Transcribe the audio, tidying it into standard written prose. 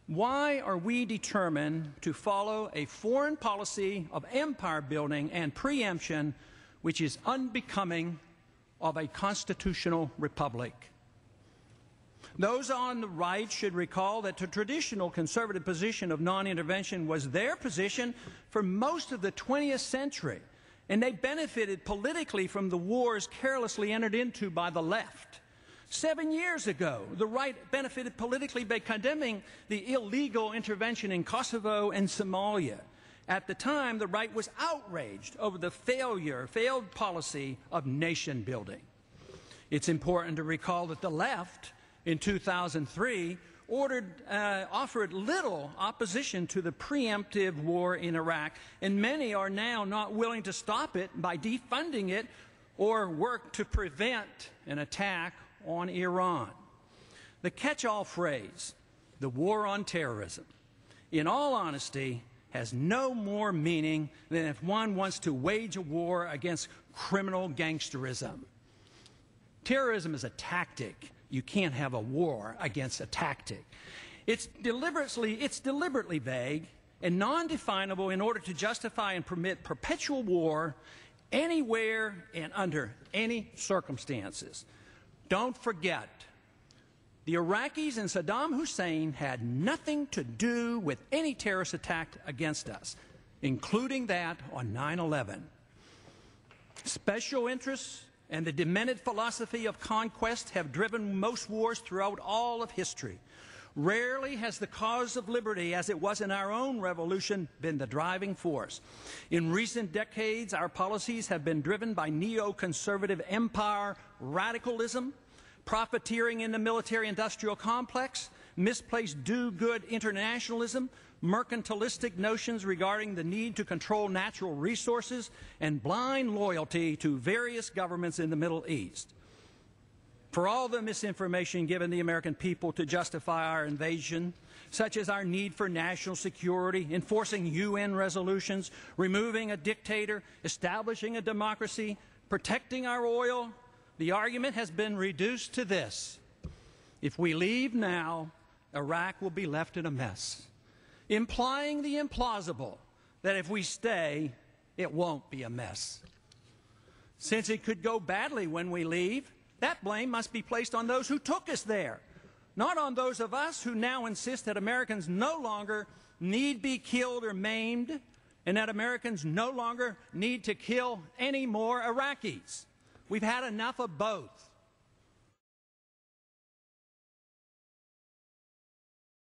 Why are we determined to follow a foreign policy of empire building and preemption which is unbecoming of a constitutional republic? Those on the right should recall that the traditional conservative position of non-intervention was their position for most of the 20th century, and they benefited politically from the wars carelessly entered into by the left. 7 years ago, the right benefited politically by condemning the illegal intervention in Kosovo and Somalia. At the time, the right was outraged over the failed policy of nation building. It's important to recall that the left, in 2003, offered little opposition to the preemptive war in Iraq, and many are now not willing to stop it by defunding it or work to prevent an attack on Iran. The catch-all phrase, the war on terrorism, in all honesty, has no more meaning than if one wants to wage a war against criminal gangsterism. Terrorism is a tactic. You can't have a war against a tactic. It's deliberately vague and non-definable in order to justify and permit perpetual war anywhere and under any circumstances. Don't forget, the Iraqis and Saddam Hussein had nothing to do with any terrorist attack against us, including that on 9/11. Special interests and the demented philosophy of conquest have driven most wars throughout all of history. Rarely has the cause of liberty, as it was in our own revolution, been the driving force. In recent decades, our policies have been driven by neoconservative empire radicalism, profiteering in the military-industrial complex, misplaced do-good internationalism, mercantilistic notions regarding the need to control natural resources, and blind loyalty to various governments in the Middle East. For all the misinformation given the American people to justify our invasion, such as our need for national security, enforcing UN resolutions, removing a dictator, establishing a democracy, protecting our oil, the argument has been reduced to this: if we leave now, Iraq will be left in a mess, implying the implausible that if we stay, it won't be a mess. Since it could go badly when we leave, that blame must be placed on those who took us there, not on those of us who now insist that Americans no longer need be killed or maimed, and that Americans no longer need to kill any more Iraqis. We've had enough of both.